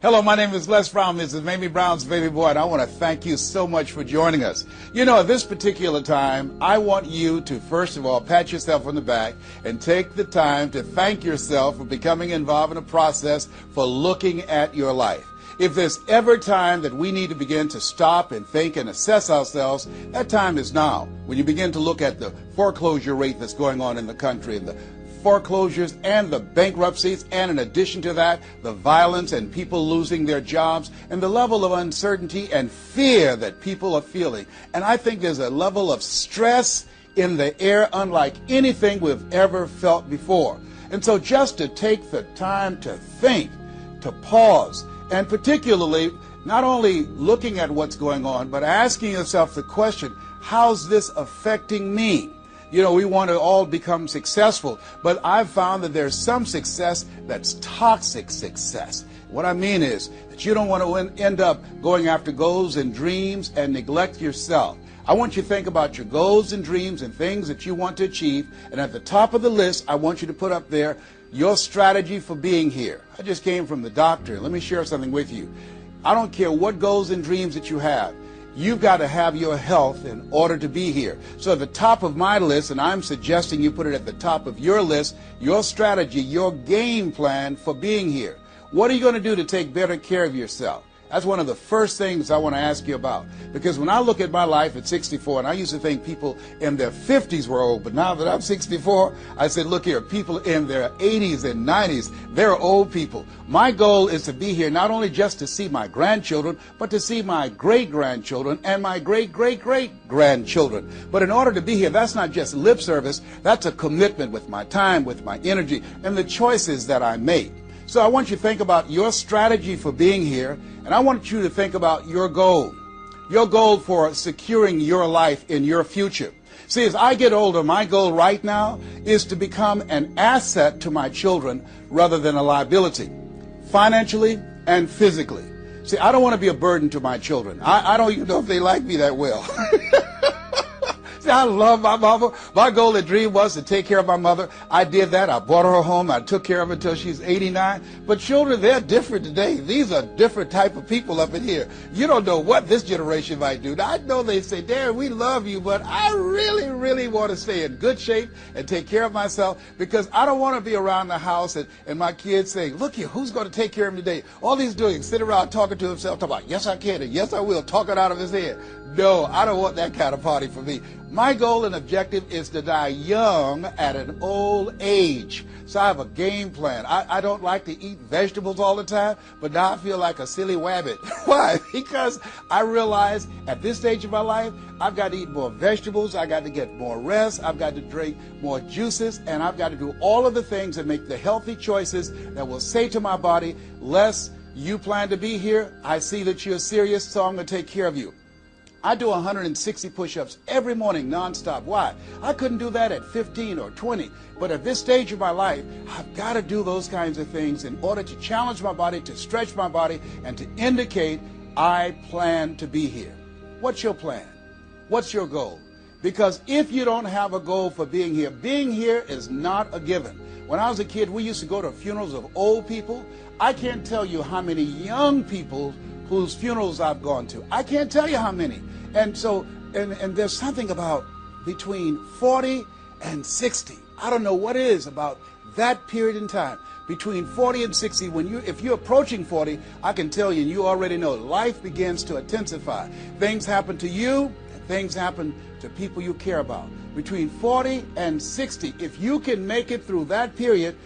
Hello, my name is Les Brown. This is Mamie Brown's baby boy, and I want to thank you so much for joining us. You know, at this particular time, I want you to, first of all, pat yourself on the back and take the time to thank yourself for becoming involved in a process for looking at your life. If there's ever time that we need to begin to stop and think and assess ourselves, that time is now. When you begin to look at the foreclosure rate that's going on in the country and the foreclosures and the bankruptcies, and in addition to that, the violence and people losing their jobs and the level of uncertainty and fear that people are feeling. And I think there's a level of stress in the air unlike anything we've ever felt before. And so just to take the time to think, to pause, and particularly not only looking at what's going on, but asking yourself the question, how's this affecting me? You know, we want to all become successful, but I've found that there's some success that's toxic success. What I mean is that you don't want to end up going after goals and dreams and neglect yourself. I want you to think about your goals and dreams and things that you want to achieve, and at the top of the list, I want you to put up there your strategy for being here. I just came from the doctor. Let me share something with you. I don't care what goals and dreams that you have. You've got to have your health in order to be here. So at the top of my list, and I'm suggesting you put it at the top of your list, your strategy, your game plan for being here. What are you going to do to take better care of yourself? That's one of the first things I want to ask you about. Because when I look at my life at 64, and I used to think people in their 50s were old, but now that I'm 64, I said, look here, people in their 80s and 90s, they're old people. My goal is to be here not only just to see my grandchildren, but to see my great-grandchildren and my great-great-great-grandchildren. But in order to be here, that's not just lip service, that's a commitment with my time, with my energy, and the choices that I make. So I want you to think about your strategy for being here, and I want you to think about your goal for securing your life in your future. See, as I get older, my goal right now is to become an asset to my children rather than a liability, financially and physically. See, I don't want to be a burden to my children. I don't even know if they like me that well. See, I love my mama. My goal and dream was to take care of my mother. I did that. I brought her home. I took care of her until she's 89. But children, they're different today. These are different type of people up in here. You don't know what this generation might do. Now, I know they say, Darren, we love you, but I really, really want to stay in good shape and take care of myself because I don't want to be around the house and my kids saying, look here, who's going to take care of me today? All he's doing is sit around talking to himself, talking about, yes, I can, and yes, I will, talking out of his head. No, I don't want that kind of party for me. My goal and objective is to die young at an old age. So I have a game plan. I don't like to eat vegetables all the time, but now I feel like a silly wabbit. Why? Because I realize at this stage of my life, I've got to eat more vegetables, I've got to get more rest, I've got to drink more juices, and I've got to do all of the things that make the healthy choices that will say to my body, Les, you plan to be here, I see that you're serious, so I'm going to take care of you. I do 160 push-ups every morning nonstop. Why? I couldn't do that at 15 or 20. But at this stage of my life, I've got to do those kinds of things in order to challenge my body, to stretch my body, and to indicate I plan to be here. What's your plan? What's your goal? Because if you don't have a goal for being here is not a given. When I was a kid, we used to go to funerals of old people. I can't tell you how many young people whose funerals I've gone to. I can't tell you how many. And so, and there's something about between 40 and 60. I don't know what it is about that period in time. Between 40 and 60, if you're approaching 40, I can tell you, and you already know, life begins to intensify. Things happen to you, and things happen to people you care about. Between 40 and 60, if you can make it through that period,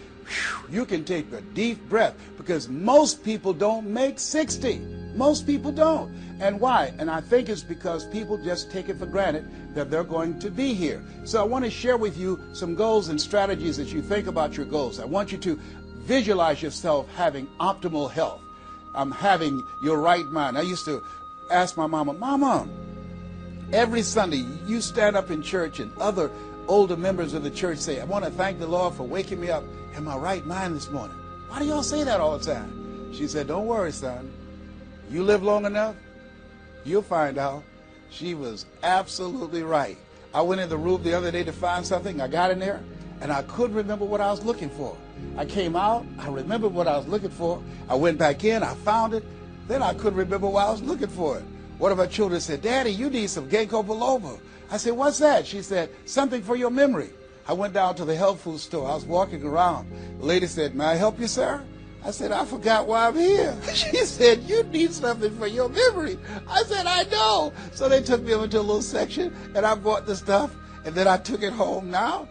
you can take a deep breath, because most people don't make 60. Most people don't. And why? And I think it's because people just take it for granted that they're going to be here. So I want to share with you some goals and strategies as you think about your goals. I want you to visualize yourself having optimal health. Having your right mind. I used to ask my mama, Mama, every Sunday you stand up in church and other older members of the church say, I want to thank the Lord for waking me up in my right mind this morning. Why do y'all say that all the time? She said, don't worry, son. You live long enough, you'll find out. She was absolutely right. I went in the room the other day to find something. I got in there, and I couldn't remember what I was looking for. I came out, I remembered what I was looking for. I went back in, I found it. Then I couldn't remember why I was looking for it. One of my children said, "Daddy, you need some ginkgo biloba." I said, "What's that?" She said, "Something for your memory." I went down to the health food store. I was walking around. The lady said, "May I help you, sir?" I said, "I forgot why I'm here." She said, "You need something for your memory." I said, "I know." So they took me over to a little section, and I bought the stuff, and then I took it home. Now,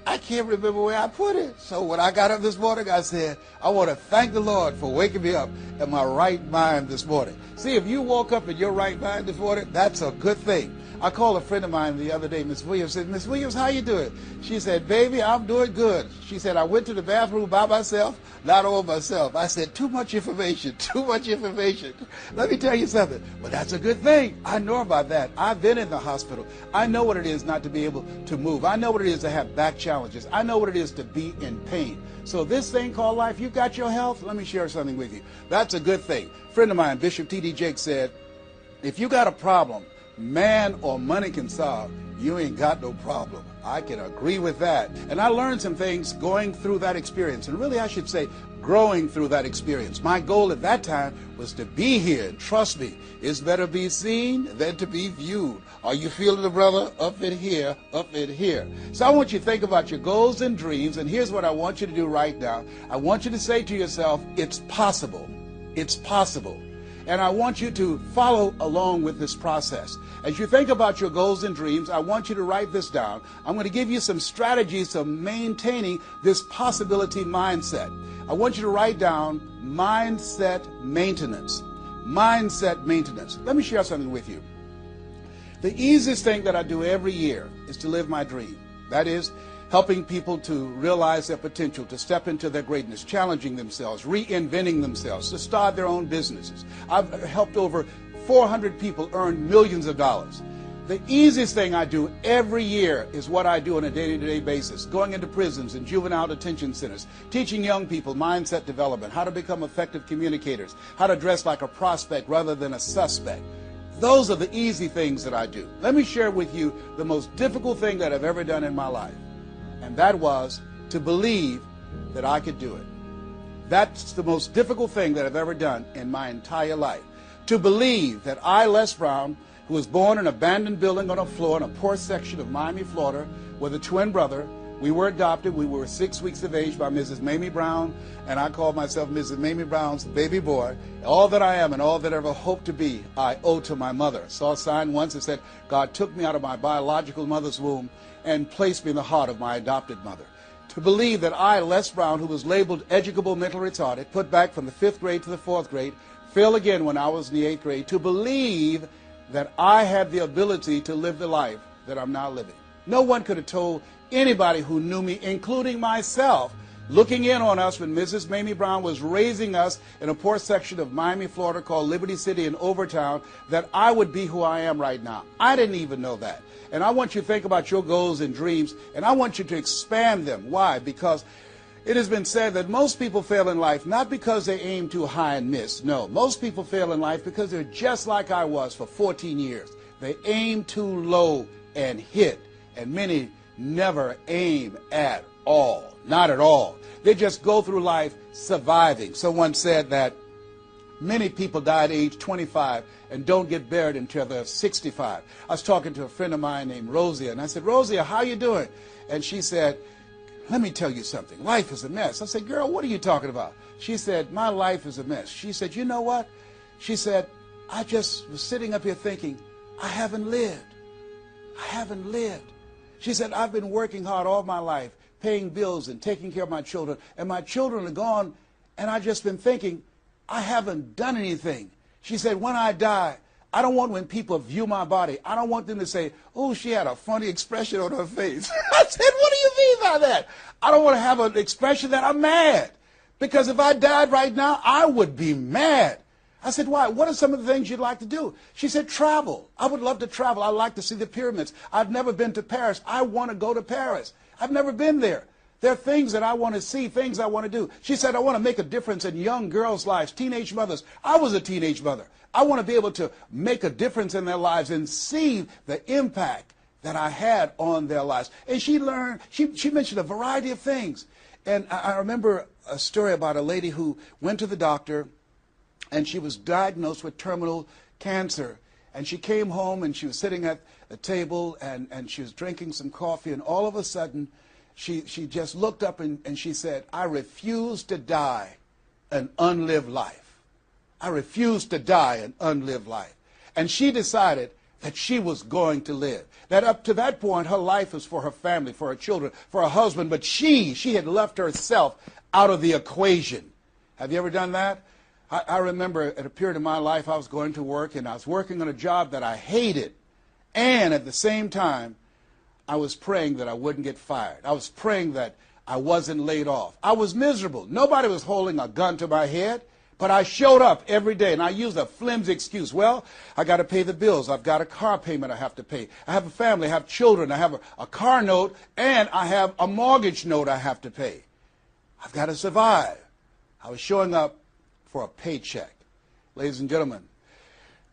I can't remember where I put it. So when I got up this morning, I said, I want to thank the Lord for waking me up in my right mind this morning. See, if you woke up in your right mind this morning, that's a good thing. I called a friend of mine the other day, Miss Williams, said, "Miss Williams, how you doing?" She said, "Baby, I'm doing good." She said, "I went to the bathroom by myself, not all myself." I said, "Too much information, too much information." Let me tell you something. But that's a good thing. I know about that. I've been in the hospital. I know what it is not to be able to move. I know what it is to have back challenges. I know what it is to be in pain. So this thing called life, you got your health? Let me share something with you. That's a good thing. A friend of mine, Bishop T.D. Jakes, said, if you got a problem man or money can solve, you ain't got no problem. I can agree with that. And I learned some things going through that experience. And really, I should say, growing through that experience. My goal at that time was to be here. And trust me, it's better be seen than to be viewed. Are you feeling the brother? Up in here, up in here. So I want you to think about your goals and dreams. And here's what I want you to do right now. I want you to say to yourself, it's possible. It's possible. And I want you to follow along with this process. As you think about your goals and dreams, I want you to write this down. I'm going to give you some strategies to maintaining this possibility mindset. I want you to write down mindset maintenance. Mindset maintenance. Let me share something with you. The easiest thing that I do every year is to live my dream. That is, helping people to realize their potential, to step into their greatness, challenging themselves, reinventing themselves, to start their own businesses. I've helped over 400 people earn millions of dollars. The easiest thing I do every year is what I do on a day-to-day basis, going into prisons and juvenile detention centers, teaching young people mindset development, how to become effective communicators, how to dress like a prospect rather than a suspect. Those are the easy things that I do. Let me share with you the most difficult thing that I've ever done in my life. And that was to believe that I could do it. That's the most difficult thing that I've ever done in my entire life. To believe that I, Les Brown, who was born in an abandoned building on a floor in a poor section of Miami, Florida, with a twin brother. We were adopted. We were 6 weeks of age by Mrs. Mamie Brown, and I called myself Mrs. Mamie Brown's baby boy. All that I am and all that I ever hope to be, I owe to my mother. I saw a sign once that said, God took me out of my biological mother's womb and placed me in the heart of my adopted mother. To believe that I, Les Brown, who was labeled educable mental retarded, put back from the 5th grade to the 4th grade, failed again when I was in the 8th grade, to believe that I had the ability to live the life that I'm now living. No one could have told anybody who knew me, including myself, looking in on us when Mrs. Mamie Brown was raising us in a poor section of Miami, Florida called Liberty City in Overtown, that I would be who I am right now. I didn't even know that. And I want you to think about your goals and dreams, and I want you to expand them. Why? Because it has been said that most people fail in life not because they aim too high and miss. No, most people fail in life because they're just like I was for 14 years. They aim too low and hit, and many never aim at all. Not at all. They just go through life surviving. Someone said that many people die at age 25 and don't get buried until they're 65. I was talking to a friend of mine named Rosia, and I said, Rosia, how you doing? And she said, let me tell you something. Life is a mess. I said, girl, what are you talking about? She said, my life is a mess. She said, you know what? She said, I just was sitting up here thinking, I haven't lived. I haven't lived. She said, I've been working hard all my life, paying bills and taking care of my children, and my children are gone, and I've just been thinking, I haven't done anything. She said, when I die, I don't want when people view my body, I don't want them to say, oh, she had a funny expression on her face. I said, what do you mean by that? I don't want to have an expression that I'm mad. Because if I died right now, I would be mad. I said, why? What are some of the things you'd like to do? She said, travel. I would love to travel. I'd like to see the pyramids. I've never been to Paris. I want to go to Paris. I've never been there. There are things that I want to see, things I want to do. She said, I want to make a difference in young girls' lives, teenage mothers. I was a teenage mother. I want to be able to make a difference in their lives and see the impact that I had on their lives. And she mentioned a variety of things. And I remember a story about a lady who went to the doctor, and she was diagnosed with terminal cancer. And she came home, and she was sitting at a table, and she was drinking some coffee, and all of a sudden, she just looked up and she said, "I refuse to die an unlived life. I refuse to die an unlived life." And she decided that she was going to live. That up to that point, her life was for her family, for her children, for her husband, but she had left herself out of the equation. Have you ever done that? I remember at a period of my life, I was going to work, and I was working on a job that I hated. And at the same time, I was praying that I wouldn't get fired. I was praying that I wasn't laid off. I was miserable. Nobody was holding a gun to my head, but I showed up every day, and I used a flimsy excuse. Well, I got to pay the bills. I've got a car payment I have to pay. I have a family. I have children. I have a car note, and I have a mortgage note I have to pay. I've got to survive. I was showing up for a paycheck. Ladies and gentlemen,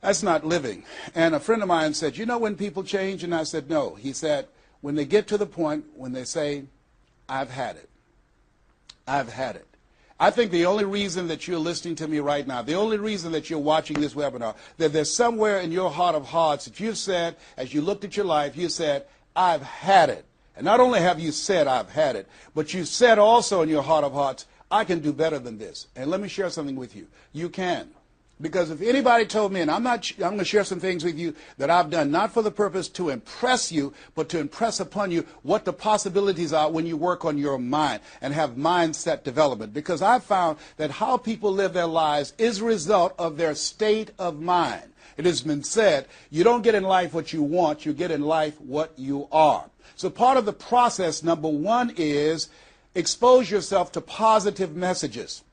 that's not living. And a friend of mine said, "You know when people change?" And I said, "No." He said, "When they get to the point when they say, 'I've had it. I've had it.'" I think the only reason that you're listening to me right now, the only reason that you're watching this webinar, that there's somewhere in your heart of hearts that you've said, as you looked at your life, you said, "I've had it." And not only have you said, "I've had it," but you said also in your heart of hearts, "I can do better than this." And let me share something with you. You can. Because if anybody told me, and I'm going to share some things with you that I've done, not for the purpose to impress you, but to impress upon you what the possibilities are when you work on your mind and have mindset development. Because I've found that how people live their lives is a result of their state of mind. It has been said, you don't get in life what you want, you get in life what you are. So part of the process, number one, is expose yourself to positive messages.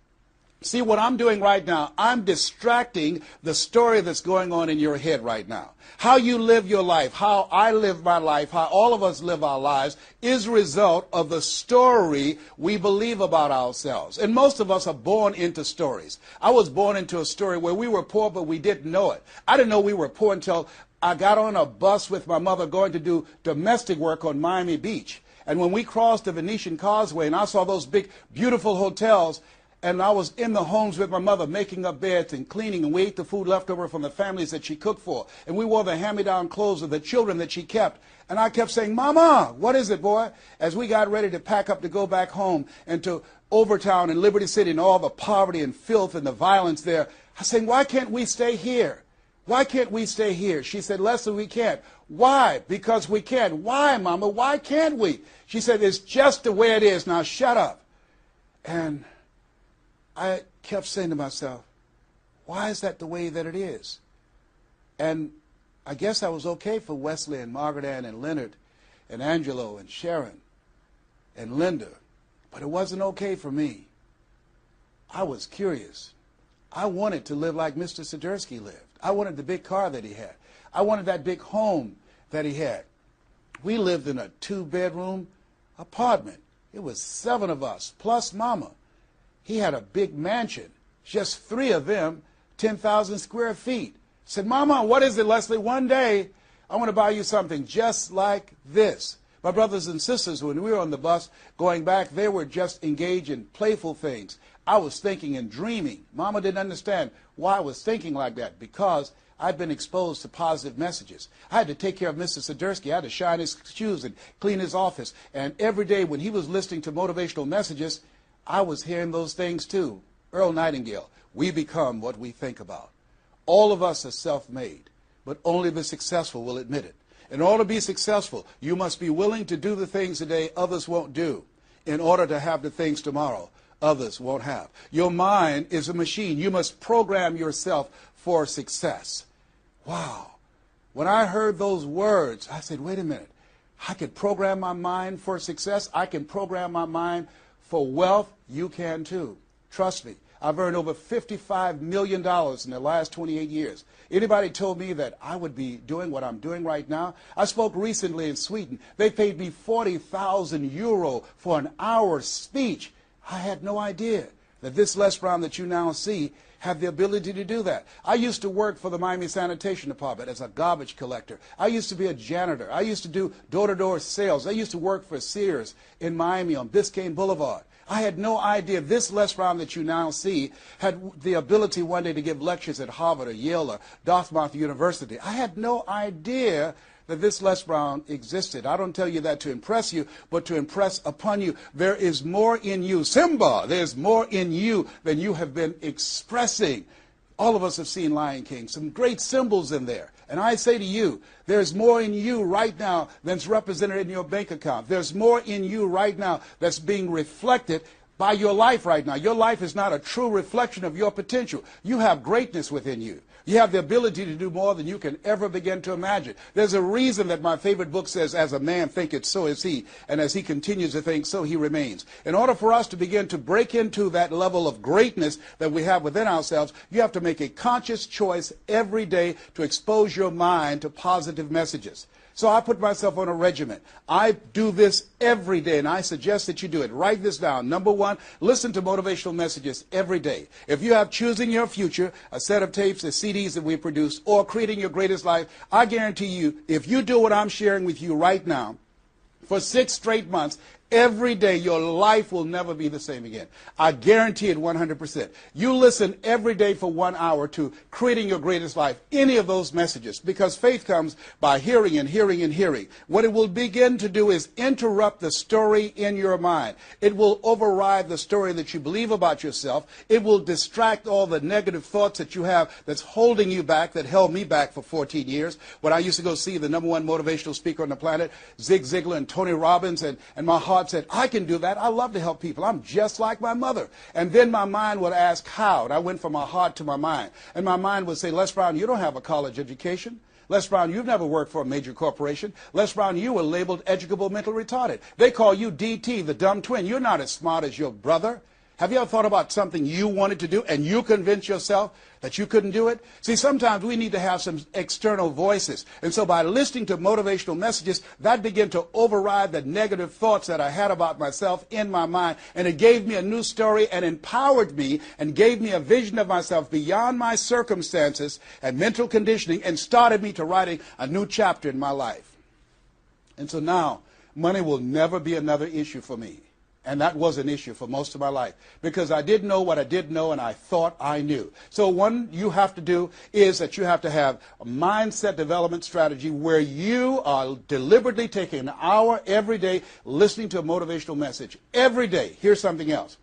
See, what I'm doing right now, I'm distracting the story that's going on in your head right now. How you live your life, how I live my life, how all of us live our lives is a result of the story we believe about ourselves. And most of us are born into stories. I was born into a story where we were poor, but we didn't know it. I didn't know we were poor until I got on a bus with my mother going to do domestic work on Miami Beach. And when we crossed the Venetian Causeway and I saw those big, beautiful hotels, and I was in the homes with my mother making up beds and cleaning, and we ate the food left over from the families that she cooked for. And we wore the hand-me-down clothes of the children that she kept. And I kept saying, "Mama, what is it, boy?" As we got ready to pack up to go back home and to Overtown and Liberty City and all the poverty and filth and the violence there, I was saying, "Why can't we stay here? Why can't we stay here?" She said, "Leslie, we can't." "Why?" "Because we can." "Why, Mama? Why can't we?" She said, "It's just the way it is. Now shut up." And I kept saying to myself, why is that the way that it is? And I guess I was okay for Wesley and Margaret Ann and Leonard and Angelo and Sharon and Linda, but it wasn't okay for me. I was curious. I wanted to live like Mr. Sidursky lived. I wanted the big car that he had. I wanted that big home that he had. We lived in a 2-bedroom apartment. It was 7 of us, plus Mama. He had a big mansion, just 3 of them, 10,000 square feet. I said, "Mama, what is it, Leslie? One day, I want to buy you something just like this." My brothers and sisters, when we were on the bus going back, they were just engaged in playful things. I was thinking and dreaming. Mama didn't understand why I was thinking like that, because I'd been exposed to positive messages. I had to take care of Mr. Sidursky. I had to shine his shoes and clean his office. And every day when he was listening to motivational messages, I was hearing those things too. Earl Nightingale, we become what we think about. All of us are self-made, but only the successful will admit it. In order to be successful, you must be willing to do the things today others won't do in order to have the things tomorrow others won't have. Your mind is a machine. You must program yourself for success. Wow. When I heard those words, I said, wait a minute. I could program my mind for success. I can program my mind for wealth. You can too. Trust me. I've earned over $55 million in the last 28 years. Anybody told me that I would be doing what I'm doing right now? I spoke recently in Sweden. They paid me 40,000 euro for an hour speech. I had no idea that this Les Brown that you now see had the ability to do that. I used to work for the Miami Sanitation Department as a garbage collector. I used to be a janitor. I used to do door-to-door sales. I used to work for Sears in Miami on Biscayne Boulevard. I had no idea this Les Brown that you now see had the ability one day to give lectures at Harvard or Yale or Dartmouth University. I had no idea that this Les Brown existed. I don't tell you that to impress you, but to impress upon you. There is more in you. Simba, there's more in you than you have been expressing. All of us have seen Lion King, some great symbols in there. And I say to you, there's more in you right now than's represented in your bank account. There's more in you right now that's being reflected by your life right now. Your life is not a true reflection of your potential. You have greatness within you. You have the ability to do more than you can ever begin to imagine. There's a reason that my favorite book says, as a man thinketh, so is he. And as he continues to think, so he remains. In order for us to begin to break into that level of greatness that we have within ourselves, you have to make a conscious choice every day to expose your mind to positive messages. So I put myself on a regimen. I do this every day, and I suggest that you do it. Write this down. Number one, listen to motivational messages every day. If you have Choosing Your Future, a set of tapes, the CDs that we produce, or Creating Your Greatest Life, I guarantee you, if you do what I'm sharing with you right now, for 6 straight months, every day, your life will never be the same again. I guarantee it 100%. You listen every day for 1 hour to Creating Your Greatest Life, any of those messages, because faith comes by hearing and hearing and hearing. What it will begin to do is interrupt the story in your mind. It will override the story that you believe about yourself. It will distract all the negative thoughts that you have that's holding you back, that held me back for 14 years. When I used to go see the #1 motivational speaker on the planet, Zig Ziglar and Tony Robbins, and my heart said, I can do that. I love to help people. I'm just like my mother. And then my mind would ask how. And I went from my heart to my mind. And my mind would say, Les Brown, you don't have a college education. Les Brown, you've never worked for a major corporation. Les Brown, you were labeled educable mental retarded. They call you DT, the dumb twin. You're not as smart as your brother. Have you ever thought about something you wanted to do and you convinced yourself that you couldn't do it? See, sometimes we need to have some external voices. And so by listening to motivational messages, that began to override the negative thoughts that I had about myself in my mind. And it gave me a new story and empowered me and gave me a vision of myself beyond my circumstances and mental conditioning and started me to writing a new chapter in my life. And so now, money will never be another issue for me. And that was an issue for most of my life because I didn't know what I didn't know and I thought I knew. So one you have to do is that you have to have a mindset development strategy where you are deliberately taking an hour every day listening to a motivational message. Every day. Here's something else.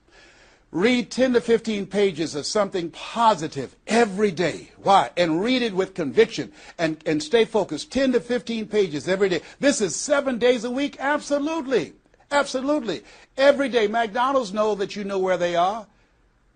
Read 10 to 15 pages of something positive every day. Why? And read it with conviction and stay focused. 10 to 15 pages every day. This is 7 days a week? Absolutely. Absolutely. Every day, McDonald's know that you know where they are.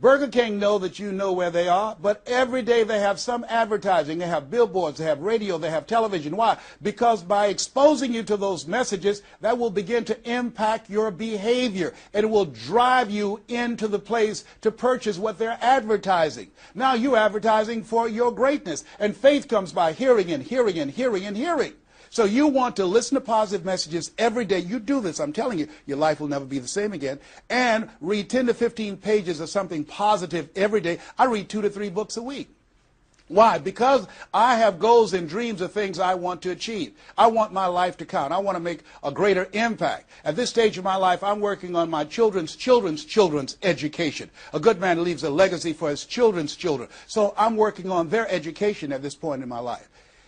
Burger King know that you know where they are. But every day they have some advertising. They have billboards, they have radio, they have television. Why? Because by exposing you to those messages, that will begin to impact your behavior. And it will drive you into the place to purchase what they're advertising. Now you're advertising for your greatness. And faith comes by hearing and hearing and hearing and hearing. So you want to listen to positive messages every day. You do this, I'm telling you, your life will never be the same again. And read 10 to 15 pages of something positive every day. I read 2 to 3 books a week. Why? Because I have goals and dreams of things I want to achieve. I want my life to count. I want to make a greater impact. At this stage of my life, I'm working on my children's education. A good man leaves a legacy for his children's children. So I'm working on their education at this point in my life.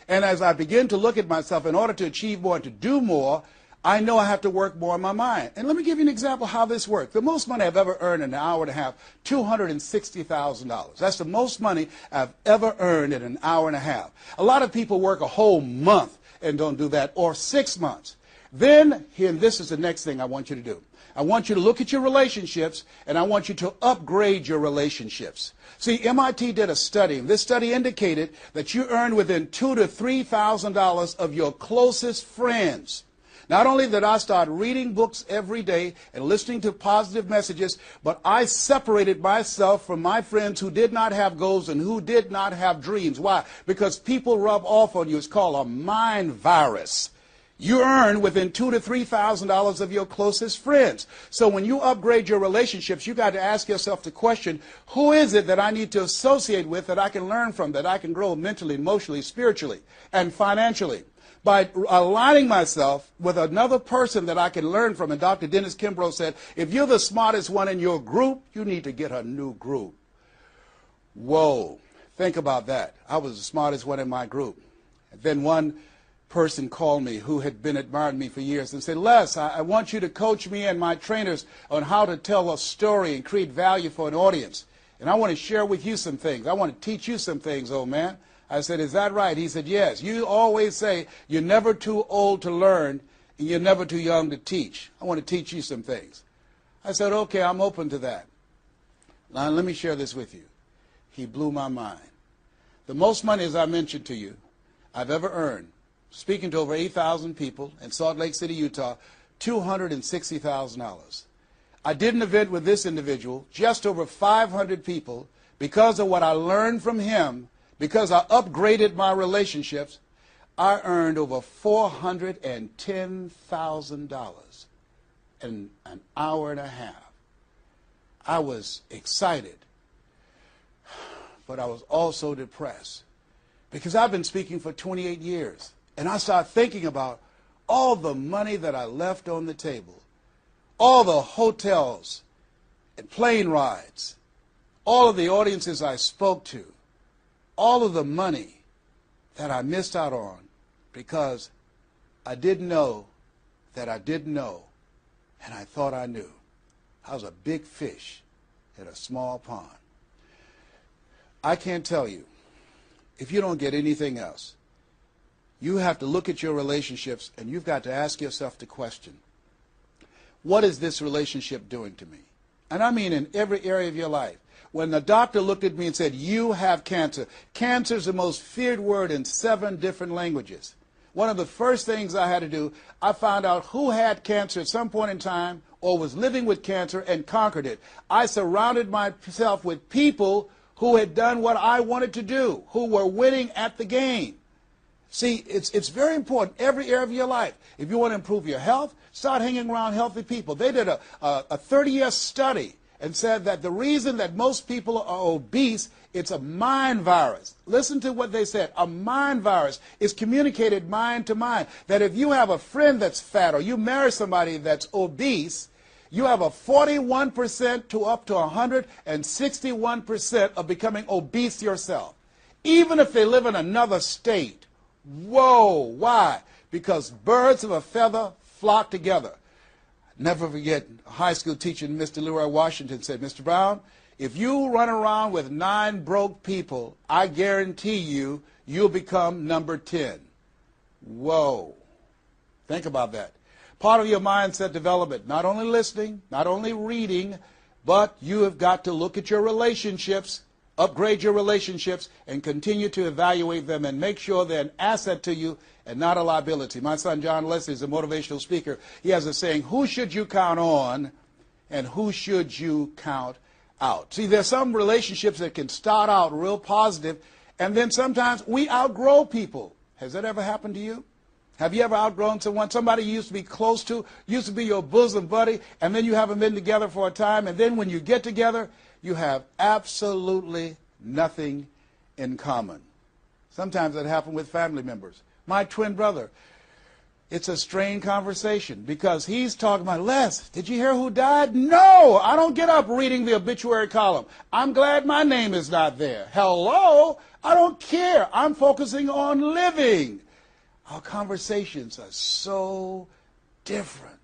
And as I begin to look at myself, in order to achieve more and to do more, I know I have to work more on my mind. And let me give you an example how this works. The most money I've ever earned in an hour and a half, $260,000. That's the most money I've ever earned in an hour and a half. A lot of people work a whole month and don't do that, or 6 months. Then, and this is the next thing I want you to do. I want you to look at your relationships, and I want you to upgrade your relationships. See, MIT did a study, and this study indicated that you earn within $2,000 to $3,000 of your closest friends. Not only did I start reading books every day and listening to positive messages, but I separated myself from my friends who did not have goals and who did not have dreams. Why? Because people rub off on you. It's called a mind virus. you earn within $2,000 to $3,000 of your closest friends. So when you upgrade your relationships, you got to ask yourself the question, who is it that I need to associate with, that I can learn from, that I can grow mentally, emotionally, spiritually, and financially? By aligning myself with another person that I can learn from. And Dr. Dennis Kimbrough said, if you're the smartest one in your group, you need to get a new group. Whoa, think about that. I was the smartest one in my group. And then one person called me who had been admiring me for years and said, Les, I want you to coach me and my trainers on how to tell a story and create value for an audience. And I want to share with you some things. I want to teach you some things, old man. I said, is that right? He said, yes. You always say you're never too old to learn and you're never too young to teach. I want to teach you some things. I said, okay, I'm open to that. Now, let me share this with you. He blew my mind. The most money, as I mentioned to you, I've ever earned, speaking to over 8,000 people in Salt Lake City, Utah, $260,000. I did an event with this individual, just over 500 people, because of what I learned from him, because I upgraded my relationships. I earned over $410,000 in an hour and a half. I was excited, but I was also depressed, because I've been speaking for 28 years. And I started thinking about all the money that I left on the table, all the hotels and plane rides, all of the audiences I spoke to, all of the money that I missed out on because I didn't know that I didn't know, and I thought I knew. I was a big fish in a small pond. I can't tell you, if you don't get anything else, you have to look at your relationships and you've got to ask yourself the question, what is this relationship doing to me? And I mean in every area of your life. When the doctor looked at me and said, you have cancer. Cancer is the most feared word in 7 different languages. One of the first things I had to do, I found out who had cancer at some point in time or was living with cancer and conquered it. I surrounded myself with people who had done what I wanted to do, who were winning at the game. See, it's very important, every area of your life. If you want to improve your health, start hanging around healthy people. They did a 30-year study and said that the reason that most people are obese, it's a mind virus. Listen to what they said. A mind virus is communicated mind to mind. That if you have a friend that's fat or you marry somebody that's obese, you have a 41% to up to 161% of becoming obese yourself. Even if they live in another state. Whoa, why? Because birds of a feather flock together. Never forget, a high school teacher, Mr. Leroy Washington, said, Mr. Brown, if you run around with 9 broke people, I guarantee you, you'll become number 10. Whoa. Think about that. Part of your mindset development, not only listening, not only reading, but you have got to look at your relationships, upgrade your relationships, and continue to evaluate them and make sure they're an asset to you and not a liability. My son John Leslie is a motivational speaker. He has a saying, who should you count on and who should you count out? See, there's some relationships that can start out real positive, and then sometimes we outgrow people. Has that ever happened to you? Have you ever outgrown someone? Somebody you used to be close to, used to be your bosom buddy, and then you haven't been together for a time, and then when you get together, you have absolutely nothing in common. Sometimes that happens with family members. My twin brother, it's a strained conversation because he's talking about, Les, did you hear who died? No, I don't get up reading the obituary column. I'm glad my name is not there. Hello, I don't care. I'm focusing on living. Our conversations are so different.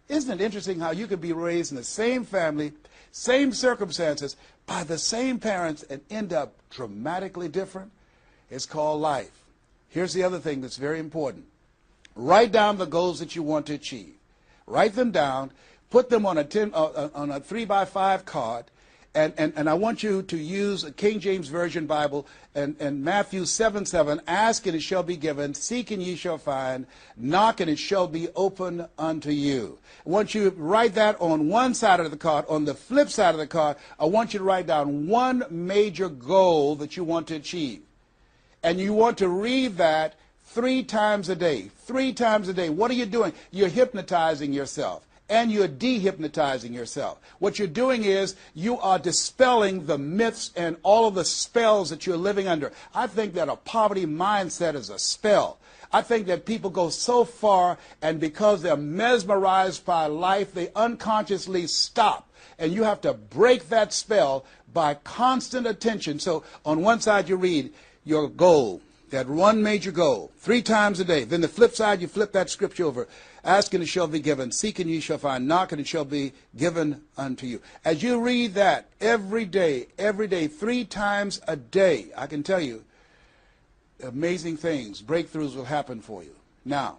Isn't it interesting how you could be raised in the same family, same circumstances, by the same parents and end up dramatically different? It's called life. Here's the other thing that's very important. Write down the goals that you want to achieve. Write them down. Put them on a 3x5 card. And I want you to use a King James Version Bible and Matthew 7:7. Ask and it shall be given. Seek and ye shall find. Knock and it shall be open unto you. I want you to write that on one side of the card. On the flip side of the card, I want you to write down one major goal that you want to achieve. And you want to read that 3 times a day. 3 times a day. What are you doing? You're hypnotizing yourself. And you're dehypnotizing yourself. What you're doing is you are dispelling the myths and all of the spells that you're living under. I think that a poverty mindset is a spell. I think that people go so far, and because they're mesmerized by life, they unconsciously stop. And you have to break that spell by constant attention. So on one side you read your goal, that one major goal, 3 times a day. Then the flip side, you flip that scripture over. Ask and it shall be given. Seek and ye shall find. Knock and it shall be given unto you. As you read that every day, 3 times a day, I can tell you, amazing things, breakthroughs will happen for you. Now,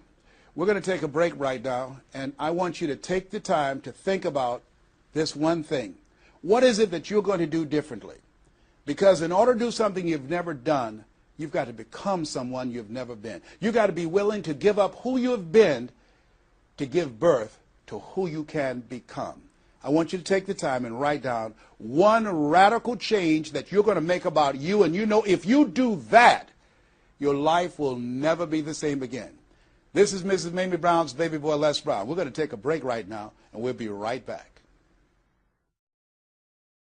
we're going to take a break right now, and I want you to take the time to think about this one thing. What is it that you're going to do differently? Because in order to do something you've never done, you've got to become someone you've never been. You've got to be willing to give up who you have been to give birth to who you can become. I want you to take the time and write down one radical change that you're going to make about you, and you know if you do that, your life will never be the same again. This is Mrs. Mamie Brown's baby boy Les Brown. We're going to take a break right now, and we'll be right back.